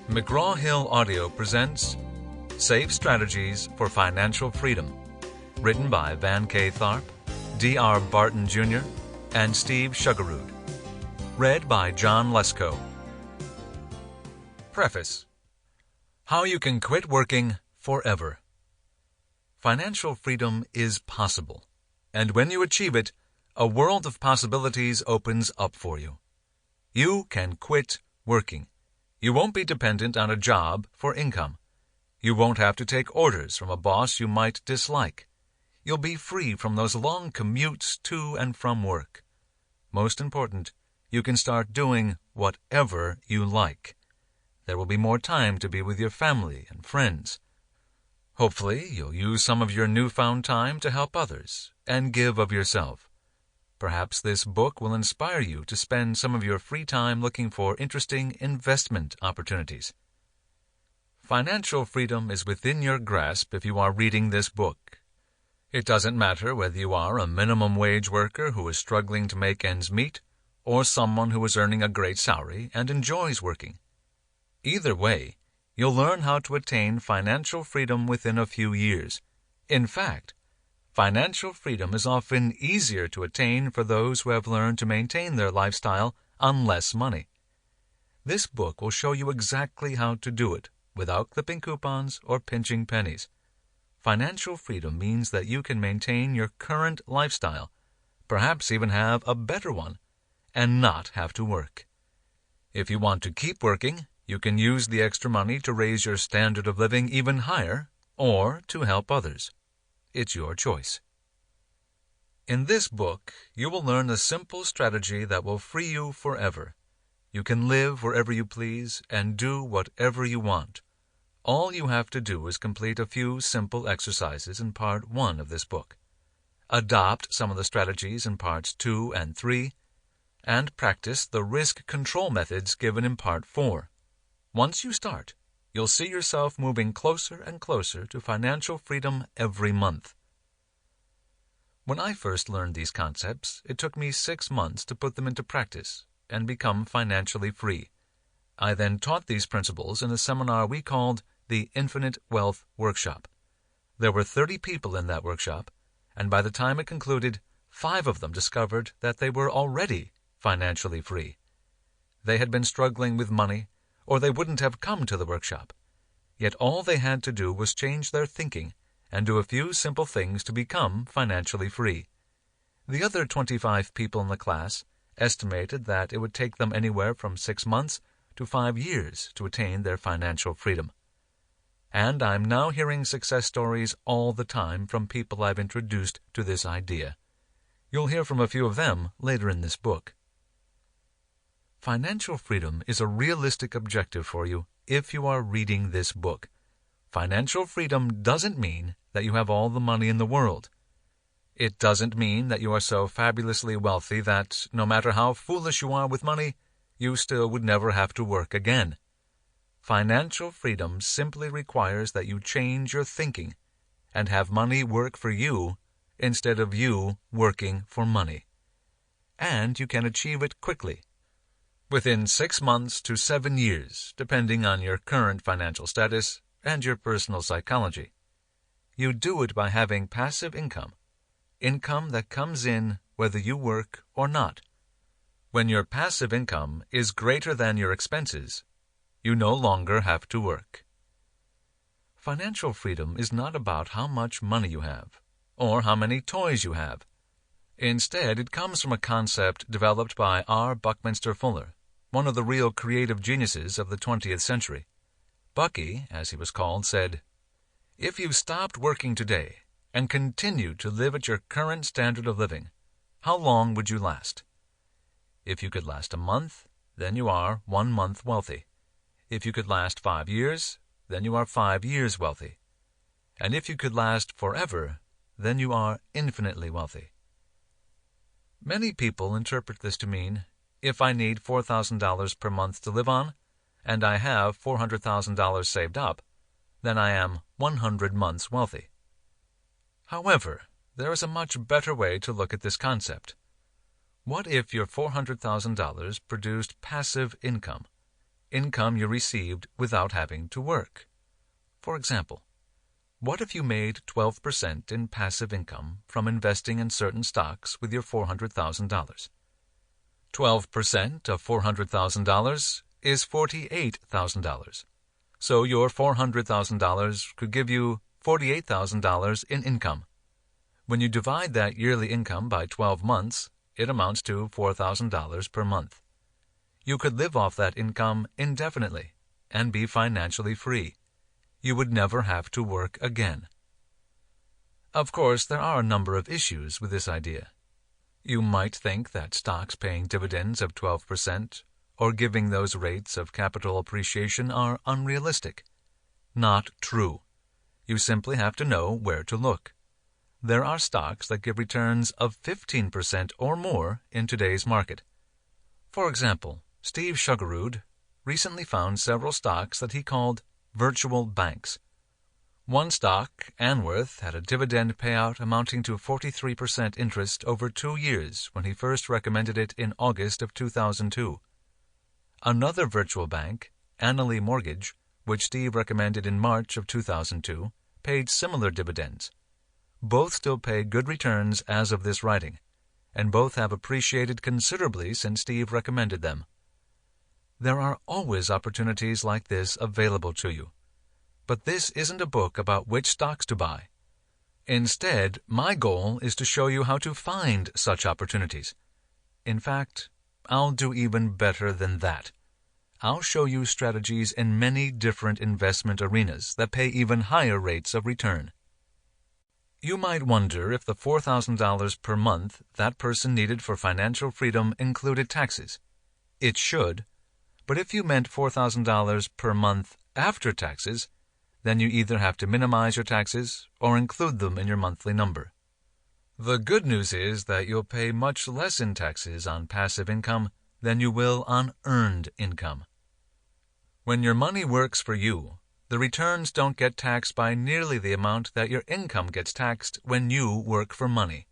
McGraw-Hill Audio presents Safe Strategies for Financial Freedom, written by Van K. Tharp, D.R. Barton Jr., and Steve Sugarud. Read by John Lescault. Preface. How you can quit working forever. Financial freedom is possible, and when you achieve it, a world of possibilities opens up for you. You can quit working. You won't be dependent on a job for income. You won't have to take orders from a boss you might dislike. You'll be free from those long commutes to and from work. Most important, you can start doing whatever you like. There will be more time to be with your family and friends. Hopefully, you'll use some of your newfound time to help others and give of yourself. Perhaps this book will inspire you to spend some of your free time looking for interesting investment opportunities. Financial freedom is within your grasp if you are reading this book. It doesn't matter whether you are a minimum wage worker who is struggling to make ends meet or someone who is earning a great salary and enjoys working. Either way, you'll learn how to attain financial freedom within a few years. In fact, financial freedom is often easier to attain for those who have learned to maintain their lifestyle on less money. This book will show you exactly how to do it without clipping coupons or pinching pennies. Financial freedom means that you can maintain your current lifestyle, perhaps even have a better one, and not have to work. If you want to keep working, you can use the extra money to raise your standard of living even higher or to help others. It's your choice. In this book, you will learn a simple strategy that will free you forever. You can live wherever you please and do whatever you want. All you have to do is complete a few simple exercises in Part 1 of this book. Adopt some of the strategies in Parts 2 and 3, and practice the risk control methods given in Part 4. Once you start, you'll see yourself moving closer and closer to financial freedom every month. When I first learned these concepts, it took me 6 months to put them into practice and become financially free. I then taught these principles in a seminar we called the Infinite Wealth Workshop. There were 30 people in that workshop, and by the time it concluded, 5 of them discovered that they were already financially free. They had been struggling with money, or they wouldn't have come to the workshop. Yet all they had to do was change their thinking and do a few simple things to become financially free. The other 25 people in the class estimated that it would take them anywhere from 6 months to 5 years to attain their financial freedom. And I'm now hearing success stories all the time from people I've introduced to this idea. You'll hear from a few of them later in this book. Financial freedom is a realistic objective for you if you are reading this book. Financial freedom doesn't mean that you have all the money in the world. It doesn't mean that you are so fabulously wealthy that, no matter how foolish you are with money, you still would never have to work again. Financial freedom simply requires that you change your thinking and have money work for you instead of you working for money. And you can achieve it quickly, within 6 months to 7 years, depending on your current financial status and your personal psychology. You do it by having passive income that comes in whether you work or not. When your passive income is greater than your expenses, you no longer have to work. Financial freedom is not about how much money you have or how many toys you have. Instead, it comes from a concept developed by R. Buckminster Fuller, one of the real creative geniuses of the 20th century. Bucky, as he was called, said, "If you stopped working today and continued to live at your current standard of living, how long would you last? If you could last a month, then you are 1 month wealthy. If you could last 5 years, then you are 5 years wealthy. And if you could last forever, then you are infinitely wealthy." Many people interpret this to mean, if I need $4,000 per month to live on, and I have $400,000 saved up, then I am 100 months wealthy. However, there is a much better way to look at this concept. What if your $400,000 produced passive income? income you received without having to work. For example, what if you made 12% in passive income from investing in certain stocks with your $400,000? 12% of $400,000 is $48,000. So your $400,000 could give you $48,000 in income. When you divide that yearly income by 12 months, it amounts to $4,000 per month. You could live off that income indefinitely and be financially free. You would never have to work again. Of course, there are a number of issues with this idea. You might think that stocks paying dividends of 12% or giving those rates of capital appreciation are unrealistic. Not true. You simply have to know where to look. There are stocks that give returns of 15% or more in today's market. For example, Steve Sugarud recently found several stocks that he called virtual banks. One stock, Anworth, had a dividend payout amounting to 43% interest over 2 years when he first recommended it in August of 2002. Another virtual bank, Annaly Mortgage, which Steve recommended in March of 2002, paid similar dividends. Both still pay good returns as of this writing, and both have appreciated considerably since Steve recommended them. There are always opportunities like this available to you. But this isn't a book about which stocks to buy. Instead, my goal is to show you how to find such opportunities. In fact, I'll do even better than that. I'll show you strategies in many different investment arenas that pay even higher rates of return. You might wonder if the $4,000 per month that person needed for financial freedom included taxes. It should. But if you meant $4,000 per month after taxes, then you either have to minimize your taxes or include them in your monthly number. The good news is that you'll pay much less in taxes on passive income than you will on earned income. When your money works for you, the returns don't get taxed by nearly the amount that your income gets taxed when you work for money.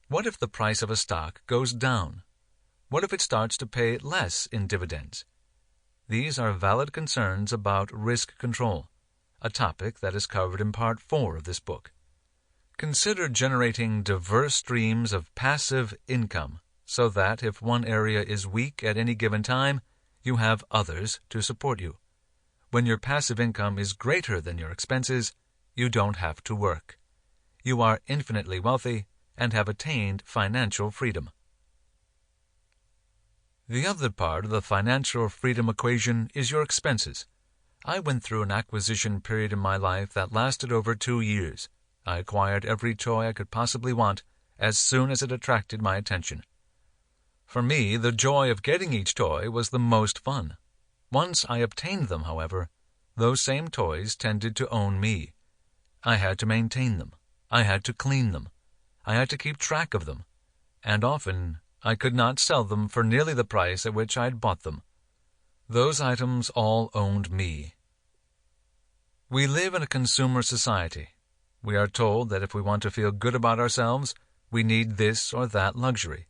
What if the price of a stock goes down? What if it starts to pay less in dividends? These are valid concerns about risk control, a topic that is covered in Part 4 of this book. Consider generating diverse streams of passive income so that if one area is weak at any given time, you have others to support you. When your passive income is greater than your expenses, you don't have to work. You are infinitely wealthy and have attained financial freedom. The other part of the financial freedom equation is your expenses. I went through an acquisition period in my life that lasted over 2 years. I acquired every toy I could possibly want as soon as it attracted my attention. For me, the joy of getting each toy was the most fun. Once I obtained them, however, those same toys tended to own me. I had to maintain them. I had to clean them. I had to keep track of them. And often, I could not sell them for nearly the price at which I had bought them. Those items all owned me. We live in a consumer society. We are told that if we want to feel good about ourselves, we need this or that luxury.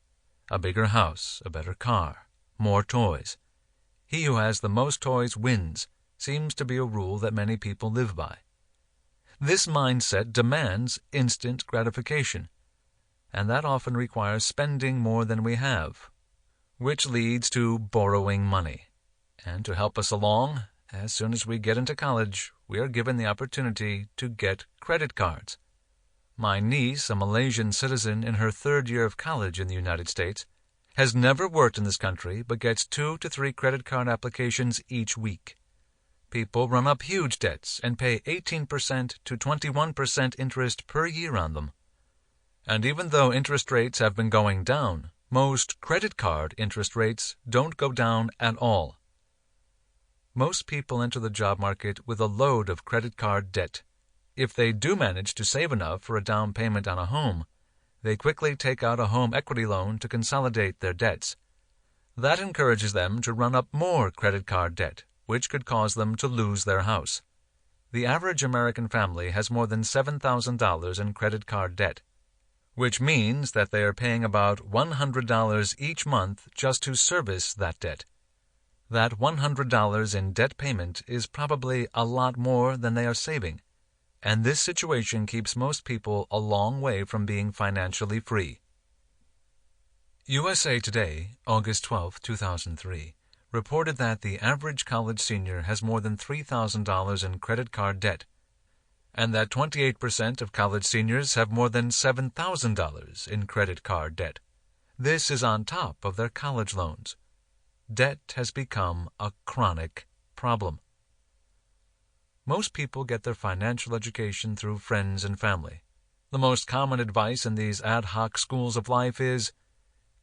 A bigger house, a better car, more toys. He who has the most toys wins seems to be a rule that many people live by. This mindset demands instant gratification, and that often requires spending more than we have, which leads to borrowing money. And to help us along, as soon as we get into college, we are given the opportunity to get credit cards. My niece, a Malaysian citizen in her 3rd year of college in the United States, has never worked in this country but gets 2 to 3 credit card applications each week. People run up huge debts and pay 18% to 21% interest per year on them. And even though interest rates have been going down, most credit card interest rates don't go down at all. Most people enter the job market with a load of credit card debt. If they do manage to save enough for a down payment on a home, they quickly take out a home equity loan to consolidate their debts. That encourages them to run up more credit card debt, which could cause them to lose their house. The average American family has more than $7,000 in credit card debt, which means that they are paying about $100 each month just to service that debt. That $100 in debt payment is probably a lot more than they are saving, and this situation keeps most people a long way from being financially free. USA Today, August 12, 2003, reported that the average college senior has more than $3,000 in credit card debt, and that 28% of college seniors have more than $7,000 in credit card debt. This is on top of their college loans. Debt has become a chronic problem. Most people get their financial education through friends and family. The most common advice in these ad hoc schools of life is,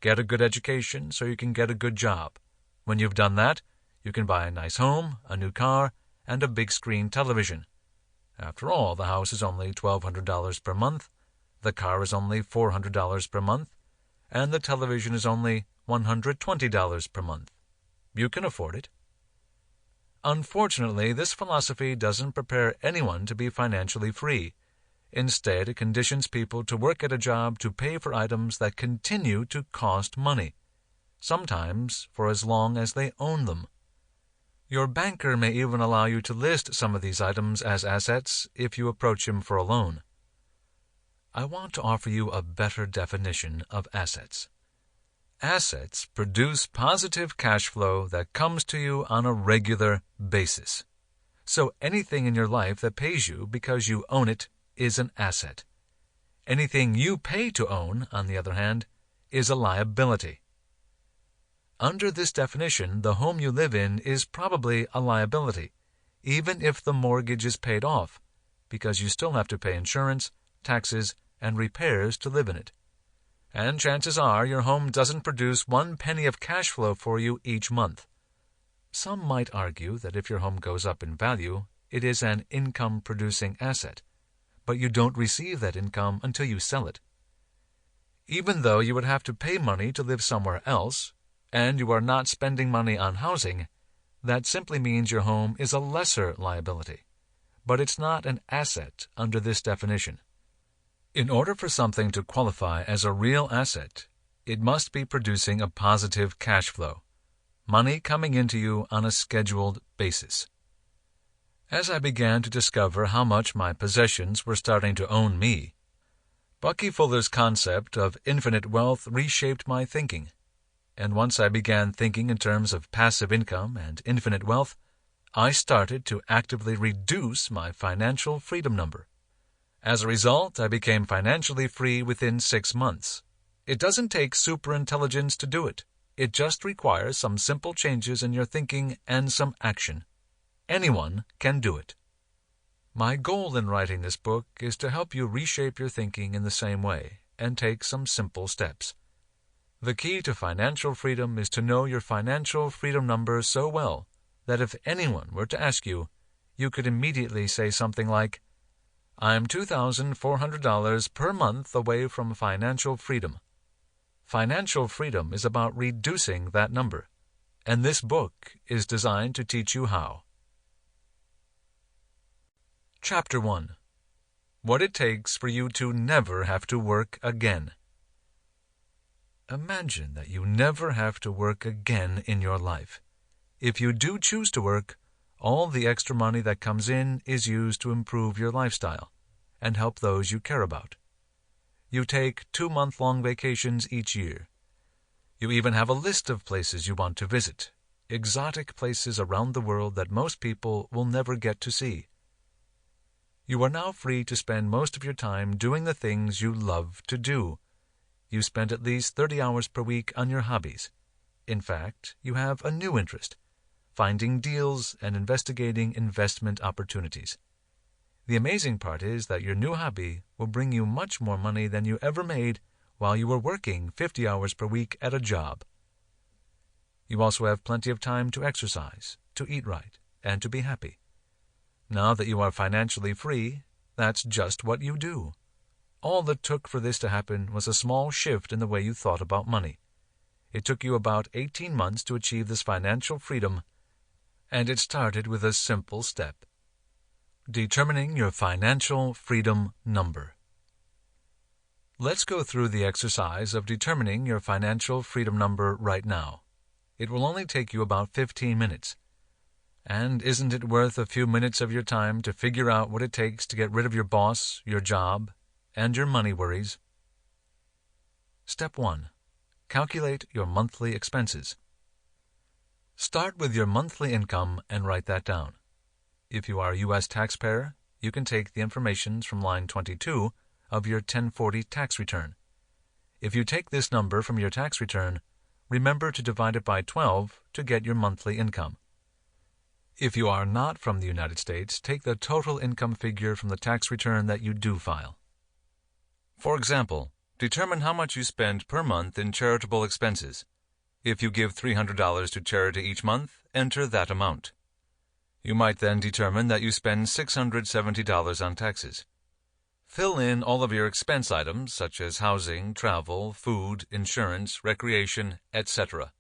get a good education so you can get a good job. When you've done that, you can buy a nice home, a new car, and a big screen television. After all, the house is only $1,200 per month, the car is only $400 per month, and the television is only $120 per month. You can afford it. Unfortunately, this philosophy doesn't prepare anyone to be financially free. Instead, it conditions people to work at a job to pay for items that continue to cost money, sometimes for as long as they own them. Your banker may even allow you to list some of these items as assets if you approach him for a loan. I want to offer you a better definition of assets. Assets produce positive cash flow that comes to you on a regular basis. So anything in your life that pays you because you own it is an asset. Anything you pay to own, on the other hand, is a liability. Under this definition, the home you live in is probably a liability, even if the mortgage is paid off, because you still have to pay insurance, taxes, and repairs to live in it. And chances are your home doesn't produce 1 penny of cash flow for you each month. Some might argue that if your home goes up in value, it is an income-producing asset, but you don't receive that income until you sell it. Even though you would have to pay money to live somewhere else, and you are not spending money on housing, that simply means your home is a lesser liability, but it's not an asset under this definition. In order for something to qualify as a real asset, it must be producing a positive cash flow, money coming into you on a scheduled basis. As I began to discover how much my possessions were starting to own me, Bucky Fuller's concept of infinite wealth reshaped my thinking. And once I began thinking in terms of passive income and infinite wealth, I started to actively reduce my financial freedom number. As a result, I became financially free within 6 months. It doesn't take superintelligence to do it. It just requires some simple changes in your thinking and some action. Anyone can do it. My goal in writing this book is to help you reshape your thinking in the same way and take some simple steps. The key to financial freedom is to know your financial freedom number so well that if anyone were to ask you, you could immediately say something like, I'm $2,400 per month away from financial freedom. Financial freedom is about reducing that number, and this book is designed to teach you how. Chapter 1. What it takes for you to never have to work again. Imagine that you never have to work again in your life. If you do choose to work, all the extra money that comes in is used to improve your lifestyle and help those you care about. You take 2-month-long vacations each year. You even have a list of places you want to visit, exotic places around the world that most people will never get to see. You are now free to spend most of your time doing the things you love to do. You spend at least 30 hours per week on your hobbies. In fact, you have a new interest, finding deals and investigating investment opportunities. The amazing part is that your new hobby will bring you much more money than you ever made while you were working 50 hours per week at a job. You also have plenty of time to exercise, to eat right, and to be happy. Now that you are financially free, that's just what you do. All that took for this to happen was a small shift in the way you thought about money. It took you about 18 months to achieve this financial freedom, and it started with a simple step: determining your financial freedom number. Let's go through the exercise of determining your financial freedom number right now. It will only take you about 15 minutes. And isn't it worth a few minutes of your time to figure out what it takes to get rid of your boss, your job, and your money worries? Step 1. Calculate your monthly expenses. Start with your monthly income and write that down. If you are a U.S. taxpayer, you can take the information from line 22 of your 1040 tax return. If you take this number from your tax return, remember to divide it by 12 to get your monthly income. If you are not from the United States, take the total income figure from the tax return that you do file. For example, determine how much you spend per month in charitable expenses. If you give $300 to charity each month, enter that amount. You might then determine that you spend $670 on taxes. Fill in all of your expense items such as housing, travel, food, insurance, recreation, etc.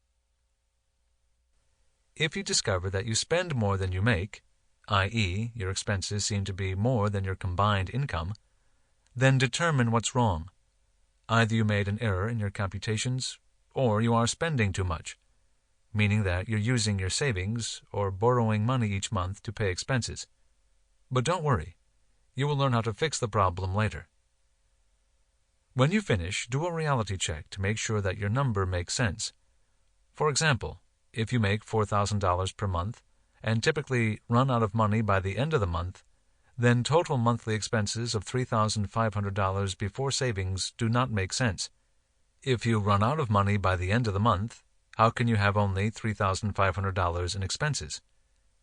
If you discover that you spend more than you make, i.e., your expenses seem to be more than your combined income, then determine what's wrong. Either you made an error in your computations, or you are spending too much, meaning that you're using your savings or borrowing money each month to pay expenses. But don't worry, you will learn how to fix the problem later. When you finish, do a reality check to make sure that your number makes sense. For example, if you make $4,000 per month and typically run out of money by the end of the month, then total monthly expenses of $3,500 before savings do not make sense. If you run out of money by the end of the month, how can you have only $3,500 in expenses?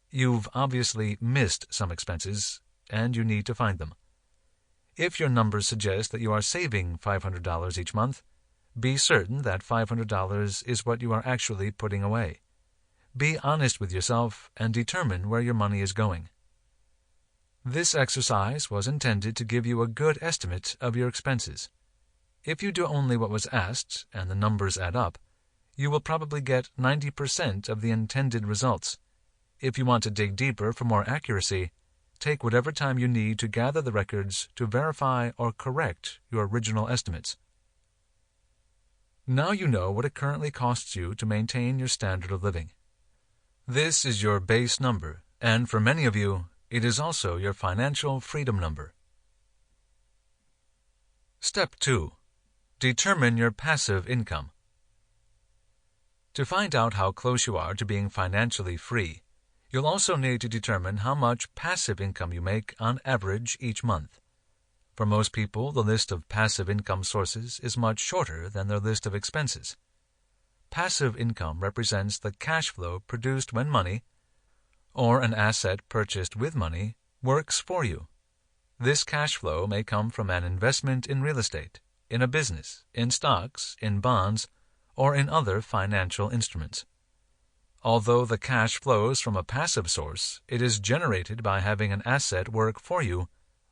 You've obviously missed some expenses, and you need to find them. If your numbers suggest that you are saving $500 each month, be certain that $500 is what you are actually putting away. Be honest with yourself and determine where your money is going. This exercise was intended to give you a good estimate of your expenses. If you do only what was asked and the numbers add up, you will probably get 90% of the intended results. If you want to dig deeper for more accuracy, take whatever time you need to gather the records to verify or correct your original estimates. Now you know what it currently costs you to maintain your standard of living. This is your base number, and for many of you, it is also your financial freedom number. Step 2. Determine your passive income. To find out how close you are to being financially free, you'll also need to determine how much passive income you make on average each month. For most people, the list of passive income sources is much shorter than their list of expenses. Passive income represents the cash flow produced when money, or an asset purchased with money, works for you. This cash flow may come from an investment in real estate, in a business, in stocks, in bonds, or in other financial instruments. Although the cash flows from a passive source, it is generated by having an asset work for you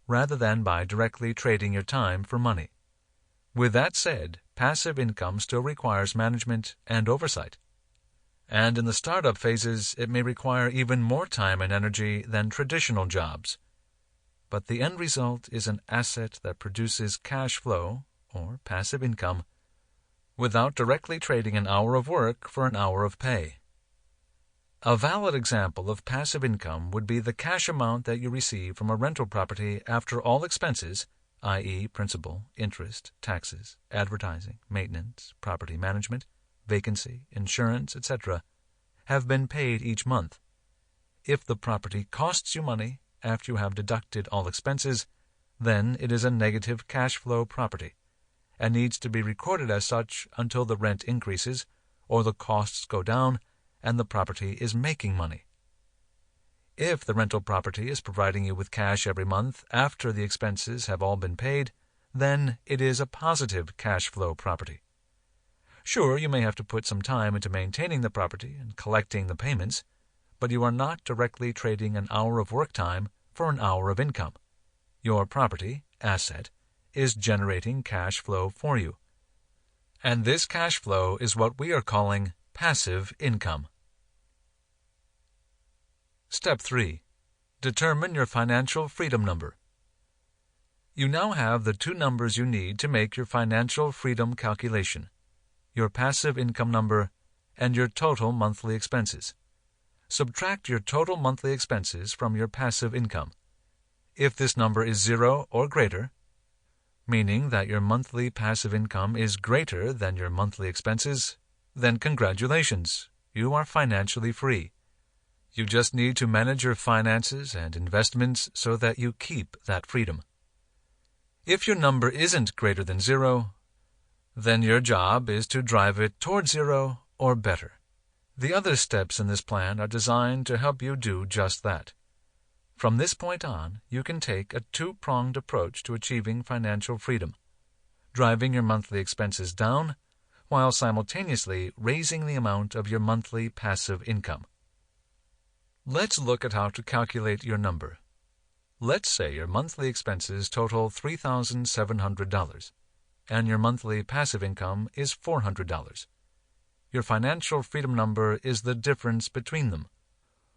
rather than by directly trading your time for money. With that said, passive income still requires management and oversight. And in the startup phases, it may require even more time and energy than traditional jobs. But the end result is an asset that produces cash flow, or passive income, without directly trading an hour of work for an hour of pay. A valid example of passive income would be the cash amount that you receive from a rental property after all expenses, i.e. principal, interest, taxes, advertising, maintenance, property management, vacancy, insurance, etc., have been paid each month. If the property costs you money after you have deducted all expenses, then it is a negative cash flow property and needs to be recorded as such until the rent increases or the costs go down and the property is making money. If the rental property is providing you with cash every month after the expenses have all been paid, then it is a positive cash flow property. Sure, you may have to put some time into maintaining the property and collecting the payments, but you are not directly trading an hour of work time for an hour of income. Your property, asset, is generating cash flow for you. And this cash flow is what we are calling passive income. Step 3. Determine your financial freedom number. You now have the two numbers you need to make your financial freedom calculation: your passive income number and your total monthly expenses. Subtract your total monthly expenses from your passive income. If this number is 0 or greater, meaning that your monthly passive income is greater than your monthly expenses, then congratulations, you are financially free. You just need to manage your finances and investments so that you keep that freedom. If your number isn't greater than 0, then your job is to drive it toward 0 or better. The other steps in this plan are designed to help you do just that. From this point on, you can take a two-pronged approach to achieving financial freedom, driving your monthly expenses down while simultaneously raising the amount of your monthly passive income. Let's look at how to calculate your number. Let's say your monthly expenses total $3,700, and your monthly passive income is $400. Your financial freedom number is the difference between them,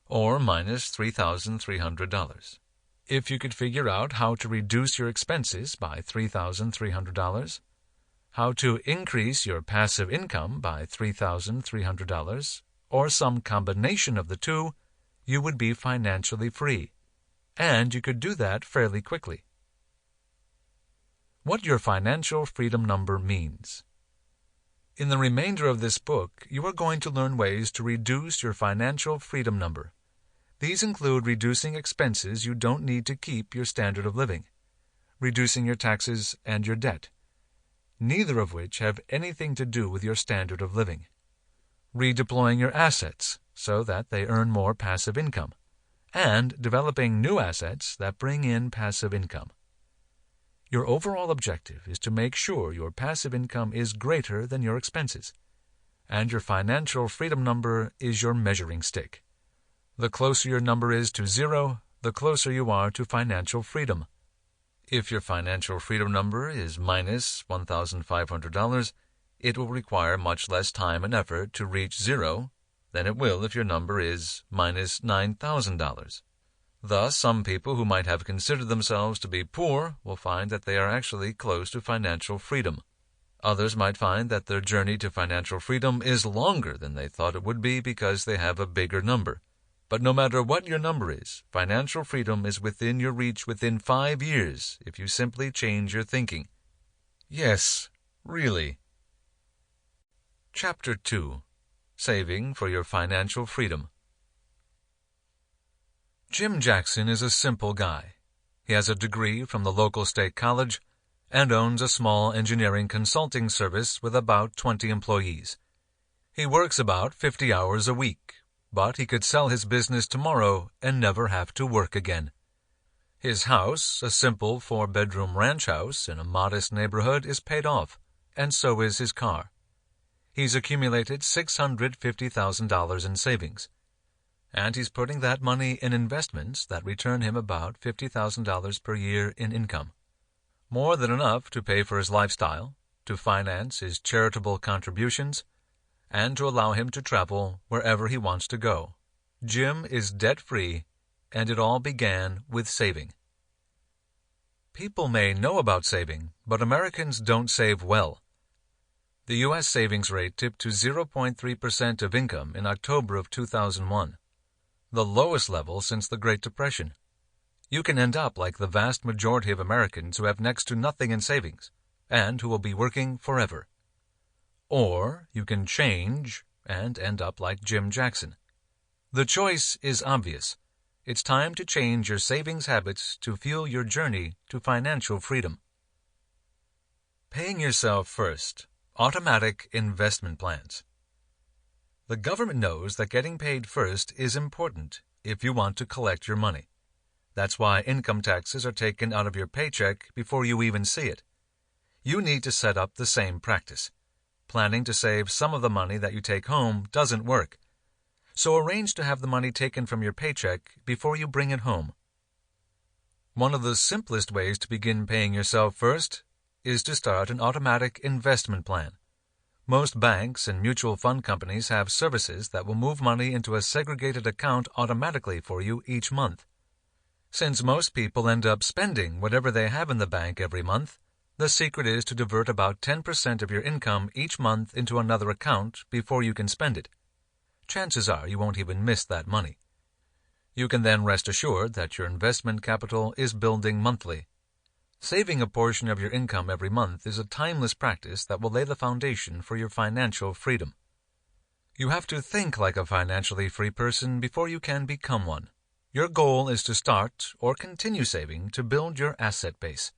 or minus $3,300. If you could figure out how to reduce your expenses by $3,300, how to increase your passive income by $3,300, or some combination of the two, you would be financially free, and you could do that fairly quickly. What your financial freedom number means. In the remainder of this book, you are going to learn ways to reduce your financial freedom number. These include reducing expenses you don't need to keep your standard of living, reducing your taxes and your debt, neither of which have anything to do with your standard of living, redeploying your assets so that they earn more passive income, and developing new assets that bring in passive income. Your overall objective is to make sure your passive income is greater than your expenses, and your financial freedom number is your measuring stick. The closer your number is to 0, the closer you are to financial freedom. If your financial freedom number is minus $1,500, it will require much less time and effort to reach 0 than it will if your number is minus $9,000. Thus, some people who might have considered themselves to be poor will find that they are actually close to financial freedom. Others might find that their journey to financial freedom is longer than they thought it would be because they have a bigger number. But no matter what your number is, financial freedom is within your reach within 5 years if you simply change your thinking. Yes, really. Chapter 2. Saving for your financial freedom. Jim Jackson is a simple guy. He has a degree from the local state college and owns a small engineering consulting service with about 20 employees. He works about 50 hours a week, but he could sell his business tomorrow and never have to work again. His house, a simple 4-bedroom ranch house in a modest neighborhood, is paid off, and so is his car. He's accumulated $650,000 in savings, and he's putting that money in investments that return him about $50,000 per year in income. More than enough to pay for his lifestyle, to finance his charitable contributions, and to allow him to travel wherever he wants to go. Jim is debt-free, and it all began with saving. People may know about saving, but Americans don't save well. The U.S. savings rate tipped to 0.3% of income in October of 2001. The lowest level since the Great Depression. You can end up like the vast majority of Americans who have next to nothing in savings, and who will be working forever. Or you can change and end up like Jim Jackson. The choice is obvious. It's time to change your savings habits to fuel your journey to financial freedom. Paying yourself first. Automatic investment plans. The government knows that getting paid first is important if you want to collect your money. That's why income taxes are taken out of your paycheck before you even see it. You need to set up the same practice. Planning to save some of the money that you take home doesn't work. So arrange to have the money taken from your paycheck before you bring it home. One of the simplest ways to begin paying yourself first is to start an automatic investment plan. Most banks and mutual fund companies have services that will move money into a segregated account automatically for you each month. Since most people end up spending whatever they have in the bank every month, The secret is to divert about 10% of your income each month into another account before you can spend it. Chances are you won't even miss that money. You can then rest assured that your investment capital is building monthly. Saving a portion of your income every month is a timeless practice that will lay the foundation for your financial freedom. You have to think like a financially free person before you can become one. Your goal is to start or continue saving to build your asset base.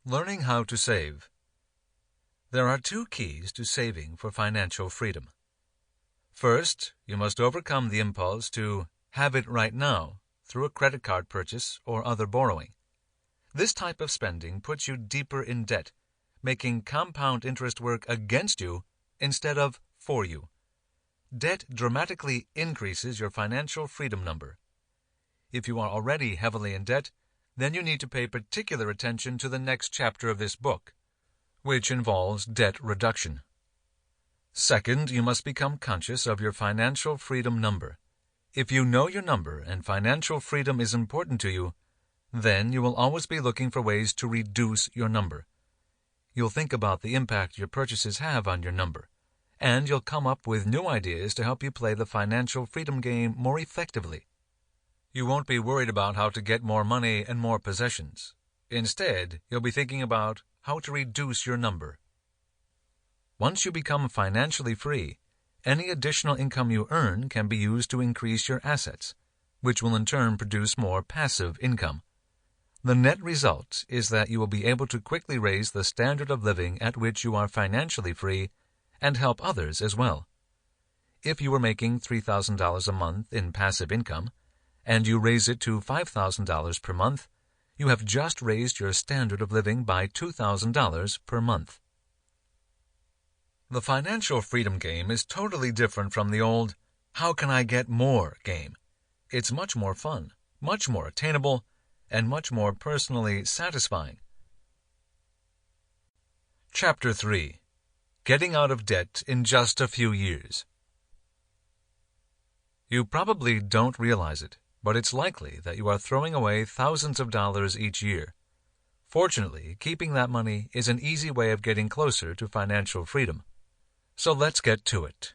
Learning how to save. There are two keys to saving for financial freedom. First, you must overcome the impulse to have it right now through a credit card purchase or other borrowing. This type of spending puts you deeper in debt, making compound interest work against you instead of for you. Debt dramatically increases your financial freedom number. If you are already heavily in debt, then you need to pay particular attention to the next chapter of this book, which involves debt reduction. Second, you must become conscious of your financial freedom number. If you know your number and financial freedom is important to you, then you will always be looking for ways to reduce your number. You'll think about the impact your purchases have on your number, and you'll come up with new ideas to help you play the financial freedom game more effectively. You won't be worried about how to get more money and more possessions. Instead, you'll be thinking about how to reduce your number. Once you become financially free, any additional income you earn can be used to increase your assets, which will in turn produce more passive income. The net result is that you will be able to quickly raise the standard of living at which you are financially free and help others as well. If you were making $3,000 a month in passive income, and you raise it to $5,000 per month, you have just raised your standard of living by $2,000 per month. The financial freedom game is totally different from the old, how can I get more game? It's much more fun, much more attainable, and much more personally satisfying. Chapter 3. Getting out of debt in just a few years. You probably don't realize it, but it's likely that you are throwing away thousands of dollars each year. Fortunately, keeping that money is an easy way of getting closer to financial freedom. So let's get to it.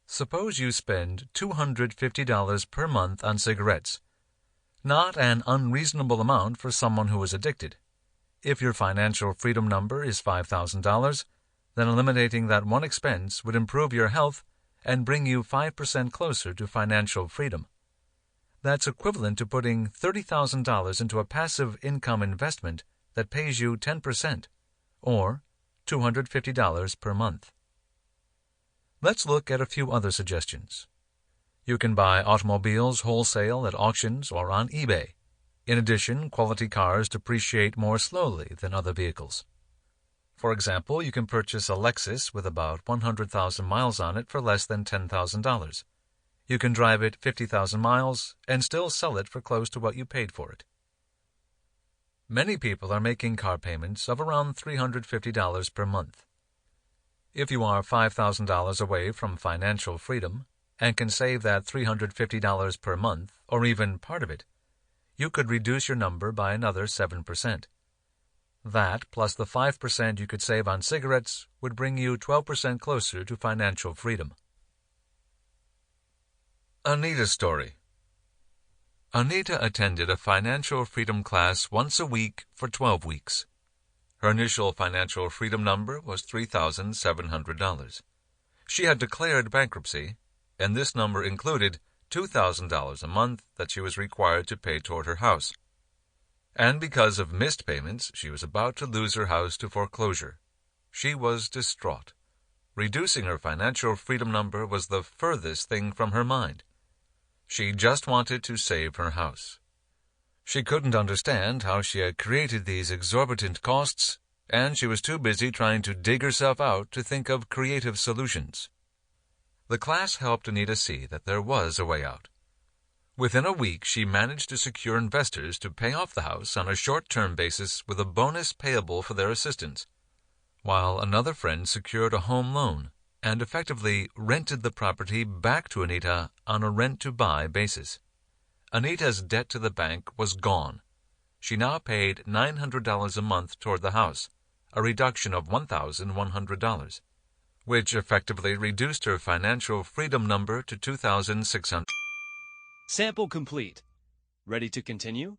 Suppose you spend $250 per month on cigarettes. Not an unreasonable amount for someone who is addicted. If your financial freedom number is $5,000, then eliminating that one expense would improve your health and bring you 5% closer to financial freedom. That's equivalent to putting $30,000 into a passive income investment that pays you 10%, or $250 per month. Let's look at a few other suggestions. You can buy automobiles wholesale at auctions or on eBay. In addition, quality cars depreciate more slowly than other vehicles. For example, you can purchase a Lexus with about 100,000 miles on it for less than $10,000. You can drive it 50,000 miles and still sell it for close to what you paid for it. Many people are making car payments of around $350 per month. If you are $5,000 away from financial freedom and can save that $350 per month, or even part of it, you could reduce your number by another 7%. That, plus the 5% you could save on cigarettes, would bring you 12% closer to financial freedom. Anita's story. Anita attended a financial freedom class once a week for 12 weeks. Her initial financial freedom number was $3,700. She had declared bankruptcy, and this number included $2,000 a month that she was required to pay toward her house. And because of missed payments, she was about to lose her house to foreclosure. She was distraught. Reducing her financial freedom number was the furthest thing from her mind. She just wanted to save her house. She couldn't understand how she had created these exorbitant costs, and she was too busy trying to dig herself out to think of creative solutions. The class helped Anita see that there was a way out. Within a week, she managed to secure investors to pay off the house on a short-term basis with a bonus payable for their assistance, while another friend secured a home loan and effectively rented the property back to Anita on a rent-to-buy basis. Anita's debt to the bank was gone. She now paid $900 a month toward the house, a reduction of $1,100, which effectively reduced her financial freedom number to 2,600. Sample complete. Ready to continue?